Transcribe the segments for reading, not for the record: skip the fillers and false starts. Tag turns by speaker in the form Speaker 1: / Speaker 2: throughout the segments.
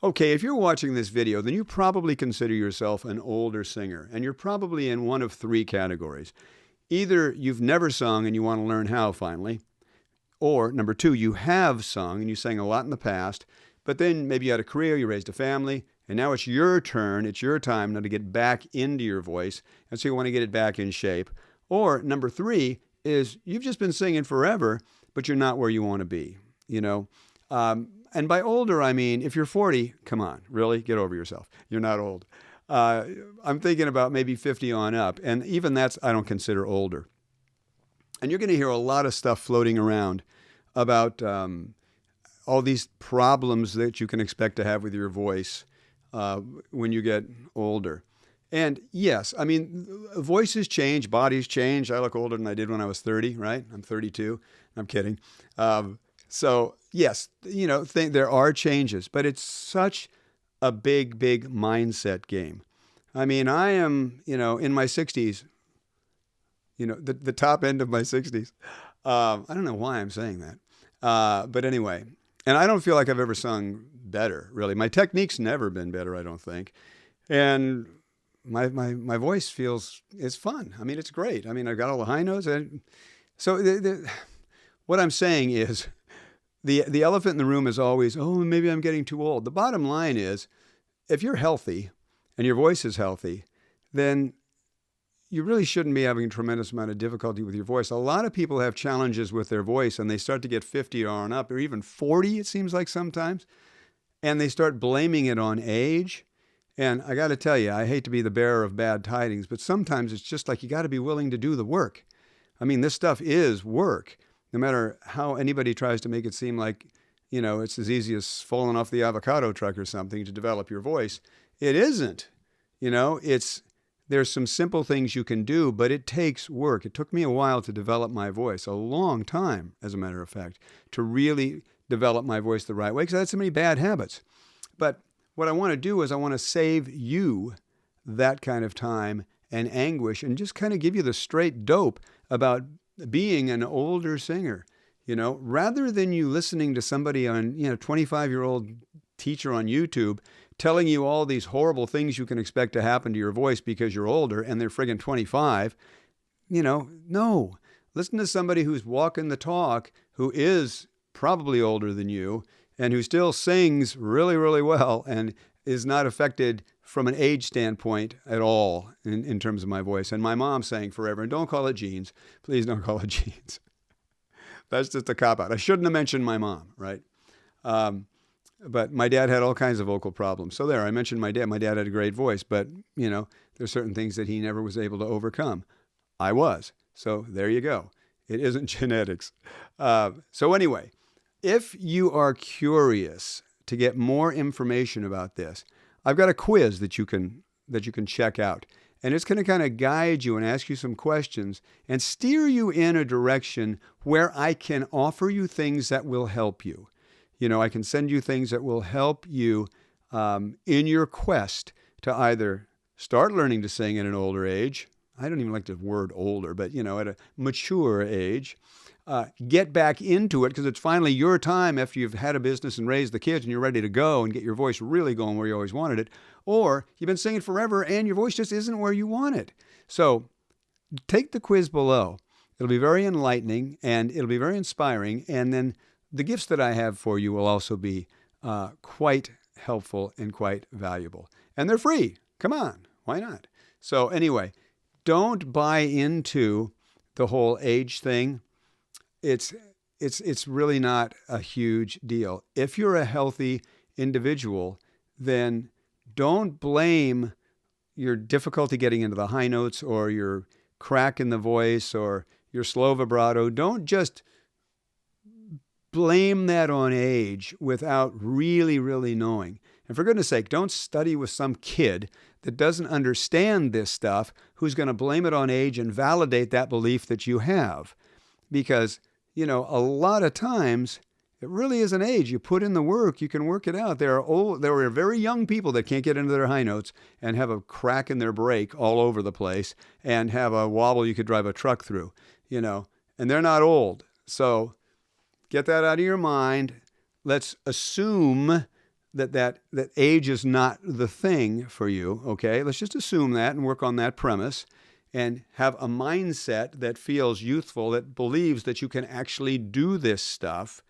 Speaker 1: Okay, if you're watching this video, then you probably consider yourself an older singer, and you're probably in one of three categories. Either you've never sung and you want to learn how finally, or number two, you have sung and you sang a lot in the past, but then maybe you had a career, you raised a family, and now it's your turn, it's your time now to get back into your voice, and so you want to get it back in shape. Or number three is you've just been singing forever, but you're not where you want to be, you know. And by older, I mean, if you're 40, come on, really? Get over yourself. You're not old. I'm thinking about maybe 50 on up, and even that's, I don't consider older. And you're going to hear a lot of stuff floating around about all these problems that you can expect to have with your voice when you get older. And yes, I mean, voices change, bodies change. I look older than I did when I was 30, right? I'm 32. I'm kidding. So yes, you know, there are changes, but it's such a big, big mindset game. I mean, I am, you know, in my 60s, you know, the top end of my 60s. I don't know why I'm saying that. But anyway, and I don't feel like I've ever sung better, really. My technique's never been better, I don't think. And my voice it's fun. I mean, it's great. I mean, I've got all the high notes. So what I'm saying is the elephant in the room is always, oh, maybe I'm getting too old. The bottom line is, if you're healthy and your voice is healthy, then you really shouldn't be having a tremendous amount of difficulty with your voice. A lot of people have challenges with their voice, and they start to get 50 or on up, or even 40, it seems like sometimes, and they start blaming it on age. And I got to tell you, I hate to be the bearer of bad tidings, but sometimes it's just like you got to be willing to do the work. I mean, this stuff is work. No matter how anybody tries to make it seem like, you know, it's as easy as falling off the avocado truck or something to develop your voice. It isn't. You know, there's some simple things you can do, but it takes work. It took me a while to develop my voice, a long time, as a matter of fact, to really develop my voice the right way, because I had so many bad habits. But what I want to do is I want to save you that kind of time and anguish and just kind of give you the straight dope about being an older singer, you know, rather than you listening to somebody on, 25-year-old teacher on YouTube telling you all these horrible things you can expect to happen to your voice because you're older and they're friggin' 25. No. Listen to somebody who's walking the talk, who is probably older than you and who still sings really, really well and is not affected from an age standpoint at all in terms of my voice. And my mom sang forever. And don't call it genes. Please don't call it genes. That's just a cop-out. I shouldn't have mentioned my mom, right? But my dad had all kinds of vocal problems. So there, I mentioned my dad. My dad had a great voice, but, there's certain things that he never was able to overcome. I was. So there you go. It isn't genetics. So anyway, if you are curious to get more information about this, I've got a quiz that you can check out. And it's going to kind of guide you and ask you some questions and steer you in a direction where I can offer you things that will help you. I can send you things that will help you in your quest to either start learning to sing at an older age. I don't even like the word older, but, at a mature age. Get back into it because it's finally your time after you've had a business and raised the kids and you're ready to go and get your voice really going where you always wanted it. Or you've been singing forever and your voice just isn't where you want it. So take the quiz below. It'll be very enlightening and it'll be very inspiring. And then the gifts that I have for you will also be quite helpful and quite valuable. And they're free. Come on. Why not? So anyway, don't buy into the whole age thing. It's really not a huge deal. If you're a healthy individual, then don't blame your difficulty getting into the high notes or your crack in the voice or your slow vibrato. Don't just blame that on age without really, really knowing. And for goodness sake, don't study with some kid that doesn't understand this stuff who's going to blame it on age and validate that belief that you have. Because a lot of times it really is an age. You put in the work, you can work it out. There are very young people that can't get into their high notes and have a crack in their brake all over the place and have a wobble you could drive a truck through, and they're not old. So get that out of your mind. Let's assume that age is not the thing for you, okay? Let's just assume that and work on that premise and have a mindset that feels youthful, that believes that you can actually do this stuff.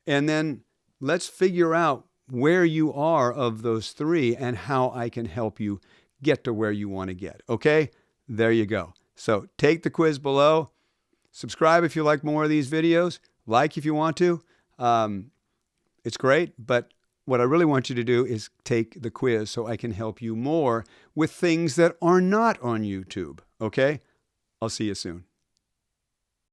Speaker 1: And then let's figure out where you are of those three and how I can help you get to where you want to get, okay? There you go. So take the quiz below. Subscribe if you like more of these videos. Like if you want to. It's great, but what I really want you to do is take the quiz so I can help you more with things that are not on YouTube, okay? I'll see you soon.